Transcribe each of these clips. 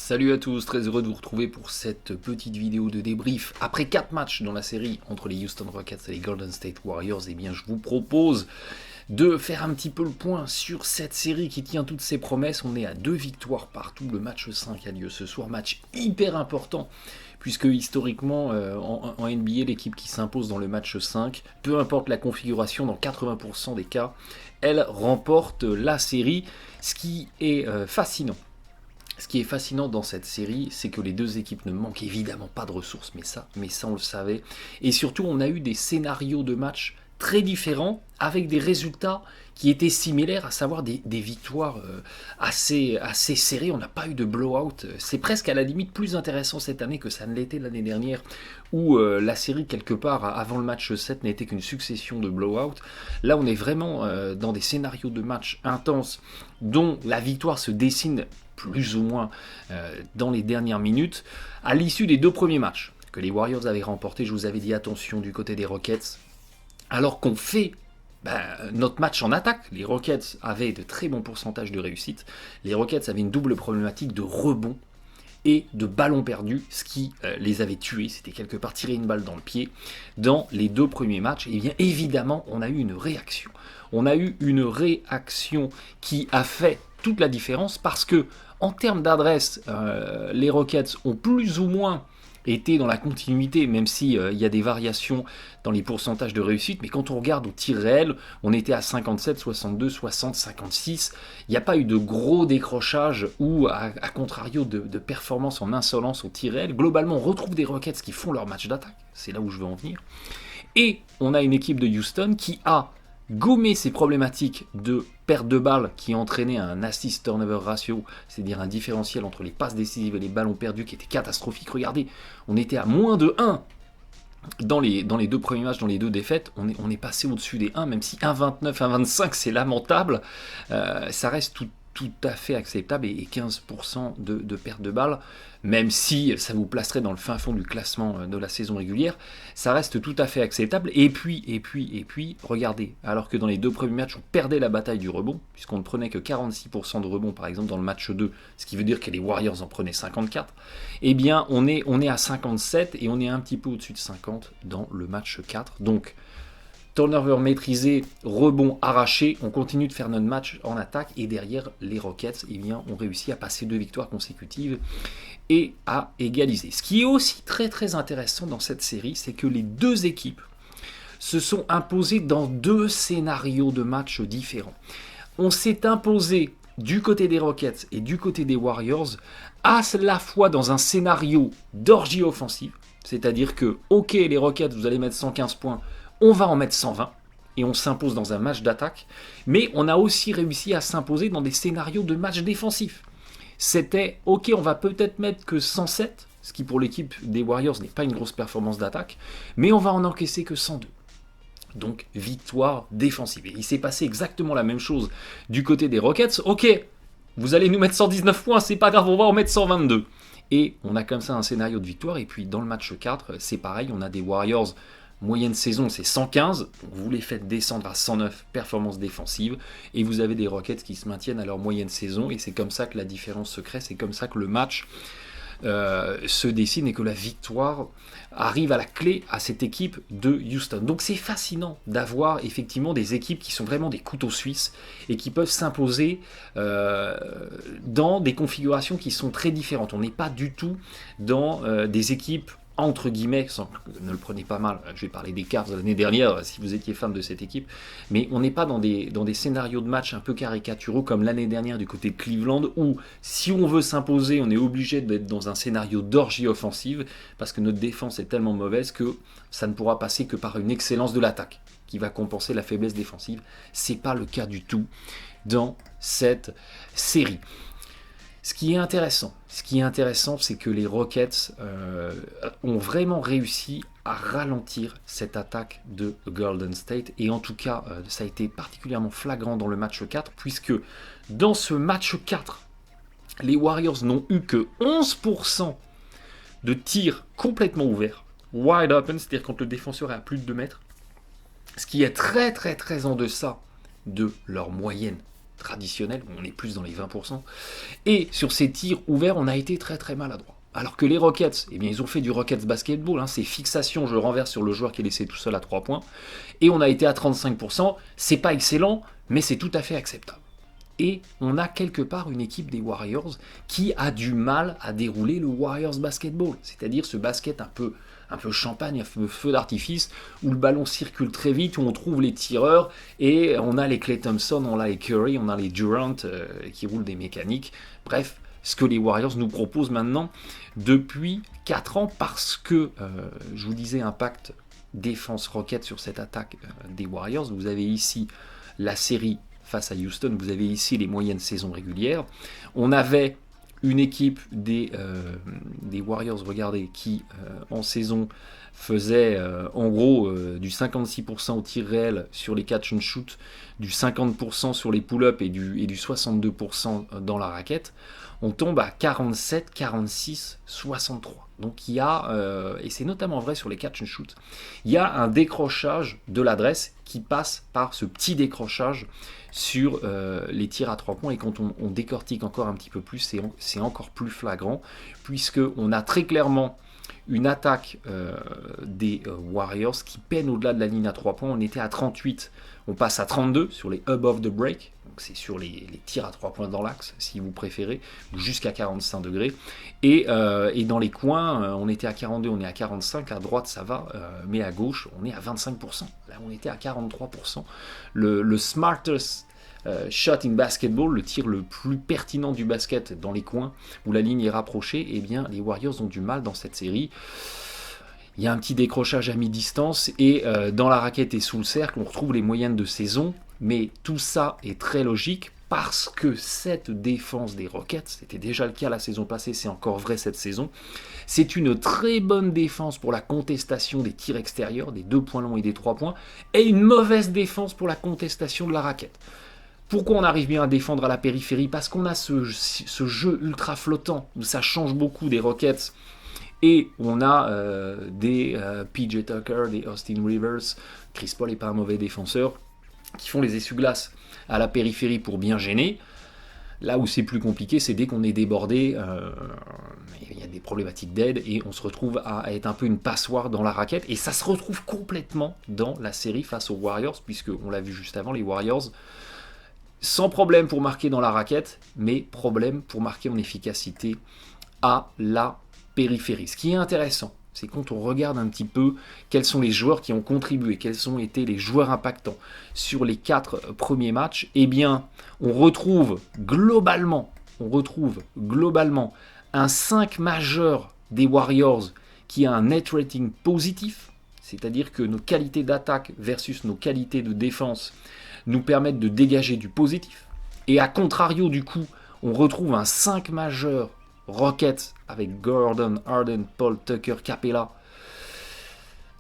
Salut à tous, très heureux de vous retrouver pour cette petite vidéo de débrief. Après 4 matchs dans la série entre les Houston Rockets et les Golden State Warriors, eh bien je vous propose de faire un petit peu le point sur cette série qui tient toutes ses promesses. On est à 2 victoires partout, le match 5 a lieu ce soir, match hyper important, puisque historiquement en NBA, l'équipe qui s'impose dans le match 5, peu importe la configuration, dans 80% des cas, elle remporte la série, ce qui est fascinant. Ce qui est fascinant dans cette série, c'est que les deux équipes ne manquent évidemment pas de ressources, mais ça on le savait. Et surtout, on a eu des scénarios de match très différents, avec des résultats qui étaient similaires, à savoir des victoires assez serrées. On n'a pas eu de blowout. C'est presque à la limite plus intéressant cette année que ça ne l'était l'année dernière, où la série, quelque part, avant le match 7, n'était qu'une succession de blowouts. Là, on est vraiment dans des scénarios de match intenses, dont la victoire se dessine plus ou moins dans les dernières minutes. À l'issue des 2 premiers matchs que les Warriors avaient remportés, je vous avais dit attention du côté des Rockets, alors qu'on fait notre match en attaque. Les Rockets avaient de très bons pourcentages de réussite. Les Rockets avaient une double problématique de rebond et de ballons perdus, ce qui les avait tués. C'était quelque part tirer une balle dans le pied. Dans les 2 premiers matchs, et bien évidemment, on a eu une réaction. On a eu une réaction qui a fait toute la différence, parce que en termes d'adresse, les Rockets ont plus ou moins été dans la continuité, même si il y a des variations dans les pourcentages de réussite, mais quand on regarde au tir réel, on était à 57, 62, 60, 56, il n'y a pas eu de gros décrochage ou à contrario de performance en insolence au tir réel. Globalement, on retrouve des Rockets qui font leur match d'attaque, c'est là où je veux en venir, et on a une équipe de Houston qui a gommé ces problématiques de perte de balles qui entraînait un assist turnover ratio, c'est-à-dire un différentiel entre les passes décisives et les ballons perdus qui était catastrophique. Regardez, on était à moins de 1 dans les 2 premiers matchs, dans les 2 défaites. On est passé au-dessus des 1, même si 1,29, 1,25 c'est lamentable, ça reste tout à fait acceptable, et 15% de perte de balles, même si ça vous placerait dans le fin fond du classement de la saison régulière, ça reste tout à fait acceptable. Et puis, regardez, alors que dans les 2 premiers matchs, on perdait la bataille du rebond, puisqu'on ne prenait que 46% de rebond, par exemple, dans le match 2, ce qui veut dire que les Warriors en prenaient 54, eh bien, on est à 57, et on est un petit peu au-dessus de 50 dans le match 4, donc turnover maîtrisé, rebond arraché, on continue de faire notre match en attaque, et derrière les Rockets, eh bien, ont réussi à passer 2 victoires consécutives et à égaliser. Ce qui est aussi très très intéressant dans cette série, c'est que les 2 équipes se sont imposées dans 2 scénarios de match différents. On s'est imposé du côté des Rockets et du côté des Warriors à la fois dans un scénario d'orgie offensive, c'est-à-dire que, ok, les Rockets, vous allez mettre 115 points, on va en mettre 120, et on s'impose dans un match d'attaque, mais on a aussi réussi à s'imposer dans des scénarios de match défensif. C'était, ok, on va peut-être mettre que 107, ce qui pour l'équipe des Warriors n'est pas une grosse performance d'attaque, mais on va en encaisser que 102. Donc, victoire défensive. Et il s'est passé exactement la même chose du côté des Rockets. Ok, vous allez nous mettre 119 points, c'est pas grave, on va en mettre 122. Et on a comme ça un scénario de victoire, et puis dans le match 4, c'est pareil, on a des Warriors. Moyenne saison, c'est 115, vous les faites descendre à 109, performance défensive, et vous avez des Rockets qui se maintiennent à leur moyenne saison, et c'est comme ça que la différence se crée, c'est comme ça que le match se dessine, et que la victoire arrive à la clé à cette équipe de Houston. Donc c'est fascinant d'avoir effectivement des équipes qui sont vraiment des couteaux suisses, et qui peuvent s'imposer dans des configurations qui sont très différentes. On n'est pas du tout dans des équipes entre guillemets, ne le prenez pas mal, je vais parler des Cavs de l'année dernière, si vous étiez fan de cette équipe, mais on n'est pas dans des scénarios de match un peu caricaturaux comme l'année dernière du côté de Cleveland, où si on veut s'imposer, on est obligé d'être dans un scénario d'orgie offensive, parce que notre défense est tellement mauvaise que ça ne pourra passer que par une excellence de l'attaque, qui va compenser la faiblesse défensive. C'est pas le cas du tout dans cette série. Ce qui est intéressant, c'est que les Rockets ont vraiment réussi à ralentir cette attaque de Golden State, et en tout cas, ça a été particulièrement flagrant dans le match 4, puisque dans ce match 4, les Warriors n'ont eu que 11% de tirs complètement ouverts, wide open, c'est-à-dire quand le défenseur est à plus de 2 mètres, ce qui est très très très en deçà de leur moyenne traditionnels, où on est plus dans les 20%. Et sur ces tirs ouverts, on a été très très maladroit. Alors que les Rockets, eh bien, ils ont fait du Rockets basketball, c'est fixation, je renverse sur le joueur qui est laissé tout seul à 3 points, et on a été à 35%, c'est pas excellent, mais c'est tout à fait acceptable. Et on a quelque part une équipe des Warriors qui a du mal à dérouler le Warriors basketball, c'est-à-dire ce basket un peu champagne, un feu d'artifice, où le ballon circule très vite, où on trouve les tireurs, et on a les Klay Thompson, on a les Curry, on a les Durant qui roulent des mécaniques, bref, ce que les Warriors nous proposent maintenant depuis 4 ans, parce que, je vous disais, impact défense Rocket sur cette attaque des Warriors, vous avez ici la série face à Houston, vous avez ici les moyennes saisons régulières. On avait une équipe des Warriors, regardez, qui en saison faisait en gros du 56% au tir réel sur les catch and shoot, du 50% sur les pull-ups et du 62% dans la raquette. On tombe à 47, 46, 63. Donc il y a, et c'est notamment vrai sur les catch and shoot, il y a un décrochage de l'adresse qui passe par ce petit décrochage sur les tirs à 3 points, et quand on décortique encore un petit peu plus, c'est encore plus flagrant, puisqu'on a très clairement une attaque des Warriors qui peine au-delà de la ligne à 3 points. On était à 38, on passe à 32 sur les above the break, donc c'est sur les tirs à 3 points dans l'axe si vous préférez, jusqu'à 45 degrés, et dans les coins on était à 42, on est à 45, à droite ça va, mais à gauche on est à 25%, là on était à 43%, le smartest shot in basketball, le tir le plus pertinent du basket dans les coins où la ligne est rapprochée, eh bien les Warriors ont du mal dans cette série. Il y a un petit décrochage à mi-distance, et dans la raquette et sous le cercle on retrouve les moyennes de saison, mais tout ça est très logique parce que cette défense des Rockets, c'était déjà le cas la saison passée, c'est encore vrai cette saison, c'est une très bonne défense pour la contestation des tirs extérieurs, des 2 points longs et des 3 points, et une mauvaise défense pour la contestation de la raquette. Pourquoi on arrive bien à défendre à la périphérie? Parce qu'on a ce jeu ultra flottant, où ça change beaucoup des Rockets, et on a des PJ Tucker, des Austin Rivers, Chris Paul n'est pas un mauvais défenseur, qui font les essuie-glaces à la périphérie pour bien gêner. Là où c'est plus compliqué, c'est dès qu'on est débordé, il y a des problématiques d'aide, et on se retrouve à être un peu une passoire dans la raquette, et ça se retrouve complètement dans la série face aux Warriors, puisque on l'a vu juste avant, les Warriors, sans problème pour marquer dans la raquette, mais problème pour marquer en efficacité à la périphérie. Ce qui est intéressant, c'est quand on regarde un petit peu quels sont les joueurs qui ont contribué, quels ont été les joueurs impactants sur les 4 premiers matchs, eh bien, on retrouve globalement un 5 majeur des Warriors qui a un net rating positif, c'est-à-dire que nos qualités d'attaque versus nos qualités de défense nous permettent de dégager du positif. Et à contrario, du coup, on retrouve un 5 majeur Rockets avec Gordon, Harden, Paul, Tucker, Capella,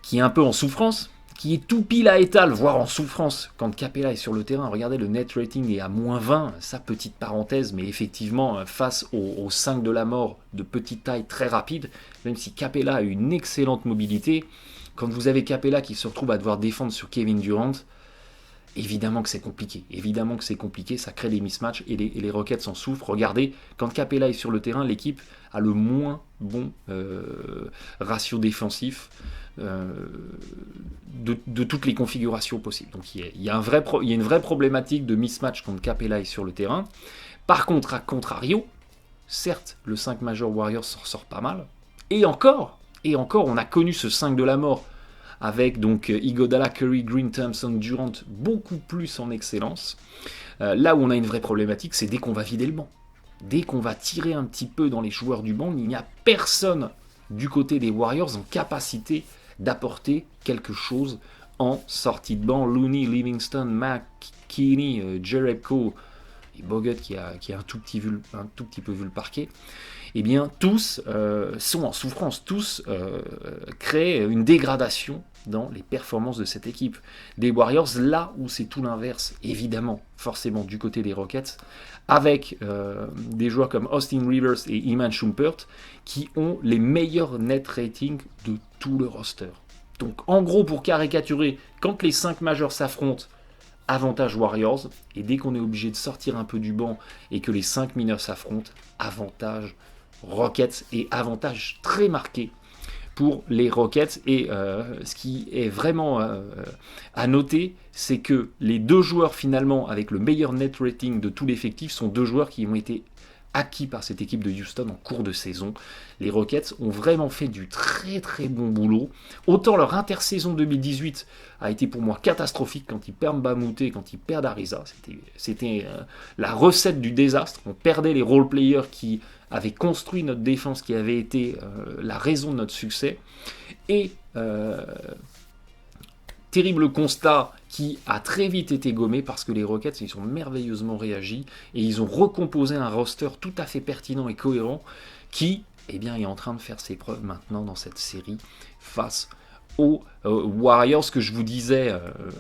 qui est un peu en souffrance, qui est tout pile à étal, voire en souffrance quand Capella est sur le terrain. Regardez, le net rating est à moins 20, ça petite parenthèse, mais effectivement, face aux 5 de la mort de petite taille très rapide, même si Capella a une excellente mobilité, quand vous avez Capella qui se retrouve à devoir défendre sur Kevin Durant, évidemment que c'est compliqué, ça crée des mismatchs, et les Rockets en souffrent. Regardez, quand Capella est sur le terrain, l'équipe a le moins bon ratio défensif de toutes les configurations possibles. Donc il y a une vraie problématique de mismatch quand Capella est sur le terrain. Par contre, à contrario, certes, le 5 majeur Warriors s'en ressort pas mal, et encore, on a connu ce 5 de la mort avec donc Iguodala, Curry, Green, Thompson, Durant, beaucoup plus en excellence. Là où on a une vraie problématique, c'est dès qu'on va vider le banc. Dès qu'on va tirer un petit peu dans les joueurs du banc, il n'y a personne du côté des Warriors en capacité d'apporter quelque chose en sortie de banc. Looney, Livingston, McKinney, Jerebko et Bogut qui a un tout petit peu vu le parquet, eh bien tous sont en souffrance, tous créent une dégradation dans les performances de cette équipe des Warriors, là où c'est tout l'inverse, évidemment, forcément du côté des Rockets, avec des joueurs comme Austin Rivers et Iman Shumpert qui ont les meilleurs net ratings de tout le roster. Donc en gros, pour caricaturer, quand les 5 majeurs s'affrontent, avantage Warriors, et dès qu'on est obligé de sortir un peu du banc et que les 5 mineurs s'affrontent, avantage Rockets, et avantage très marqué pour les Rockets. Et ce qui est vraiment à noter, c'est que les 2 joueurs finalement avec le meilleur net rating de tout l'effectif sont 2 joueurs qui ont été acquis par cette équipe de Houston en cours de saison. Les Rockets ont vraiment fait du très très bon boulot. Autant leur intersaison 2018 a été pour moi catastrophique quand ils perdent Bamouté, quand ils perdent Ariza. C'était la recette du désastre. On perdait les role-players qui avaient construit notre défense, qui avaient été la raison de notre succès. Et terrible constat qui a très vite été gommé parce que les Rockets, ils ont merveilleusement réagi et ils ont recomposé un roster tout à fait pertinent et cohérent qui est en train de faire ses preuves maintenant dans cette série face aux Warriors. Ce que je vous disais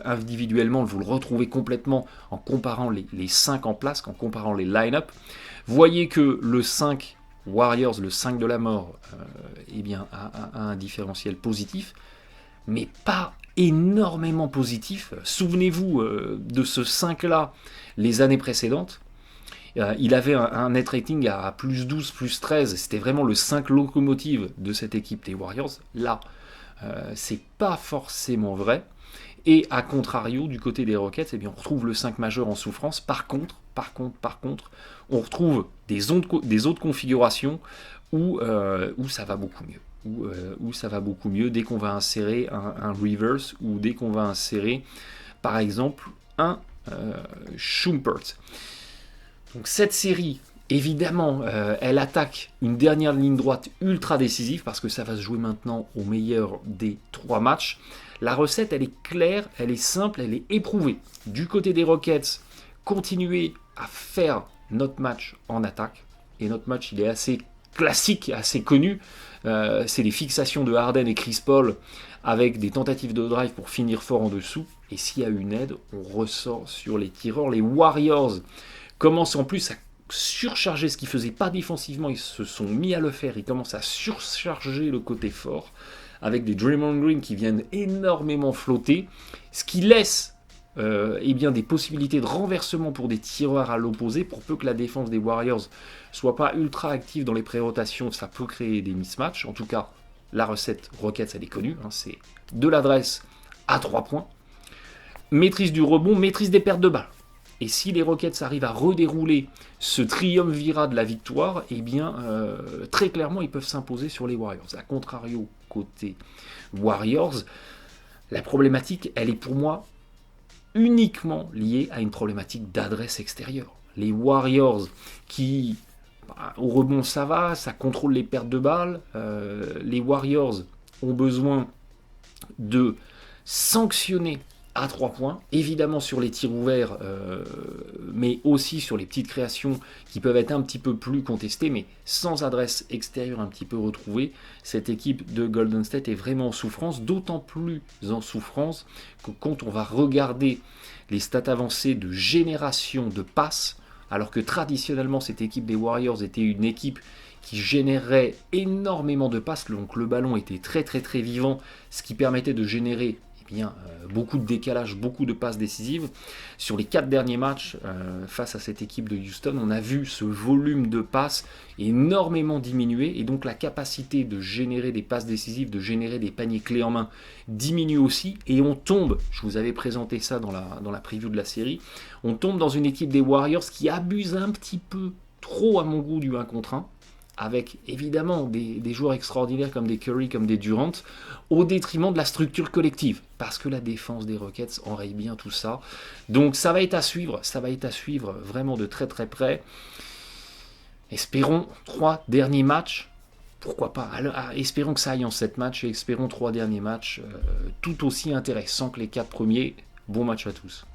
individuellement, vous le retrouvez complètement en comparant les 5 en place, en comparant les line-up. Voyez que le 5 Warriors, le 5 de la mort, a un différentiel positif, mais pas énormément positif. Souvenez-vous de ce 5-là les années précédentes. Il avait un net rating à plus 12, plus 13. C'était vraiment le 5 locomotive de cette équipe des Warriors. Là, c'est pas forcément vrai. Et à contrario, du côté des Rockets, on retrouve le 5 majeur en souffrance. Par contre, on retrouve des autres configurations où ça va beaucoup mieux. Où ça va beaucoup mieux dès qu'on va insérer un reverse ou dès qu'on va insérer, par exemple, un Schumpert. Donc cette série, évidemment, elle attaque une dernière ligne droite ultra décisive parce que ça va se jouer maintenant au meilleur des 3 matchs. La recette, elle est claire, elle est simple, elle est éprouvée. Du côté des Rockets, continuer à faire notre match en attaque. Et notre match, il est assez classique, assez connu. C'est les fixations de Harden et Chris Paul avec des tentatives de drive pour finir fort en dessous. Et s'il y a une aide, on ressort sur les tireurs. Les Warriors commencent en plus à surcharger ce qu'ils ne faisaient pas défensivement. Ils se sont mis à le faire. Ils commencent à surcharger le côté fort avec des Draymond Green qui viennent énormément flotter. Ce qui laisse des possibilités de renversement pour des tireurs à l'opposé. Pour peu que la défense des Warriors soit pas ultra active dans les pré-rotations, ça peut créer des mismatchs. En tout cas, la recette Rockets, elle est connue. C'est de l'adresse à 3 points. Maîtrise du rebond, maîtrise des pertes de balles. Et si les Rockets arrivent à redérouler ce triumvirat de la victoire, très clairement, ils peuvent s'imposer sur les Warriors. A contrario, côté Warriors, la problématique, elle est pour moi uniquement liée à une problématique d'adresse extérieure. Les Warriors qui, au rebond, ça va, ça contrôle les pertes de balles. Les Warriors ont besoin de sanctionner à 3 points, évidemment sur les tirs ouverts, mais aussi sur les petites créations qui peuvent être un petit peu plus contestées, mais sans adresse extérieure un petit peu retrouvée, cette équipe de Golden State est vraiment en souffrance, d'autant plus en souffrance que quand on va regarder les stats avancées de génération de passes, alors que traditionnellement cette équipe des Warriors était une équipe qui générait énormément de passes, donc le ballon était très très très vivant, ce qui permettait de générer beaucoup de décalage, beaucoup de passes décisives. Sur les 4 derniers matchs face à cette équipe de Houston, on a vu ce volume de passes énormément diminuer et donc la capacité de générer des passes décisives, de générer des paniers clés en main diminue aussi et on tombe, je vous avais présenté ça dans la preview de la série, on tombe dans une équipe des Warriors qui abuse un petit peu trop à mon goût du 1 contre 1. Avec évidemment des joueurs extraordinaires comme des Curry, comme des Durant, au détriment de la structure collective, parce que la défense des Rockets enraye bien tout ça. Donc ça va être à suivre vraiment de très très près. Espérons 3 derniers matchs, pourquoi pas, espérons que ça aille en 7 matchs, et espérons 3 derniers matchs tout aussi intéressants que les 4 premiers. Bon match à tous.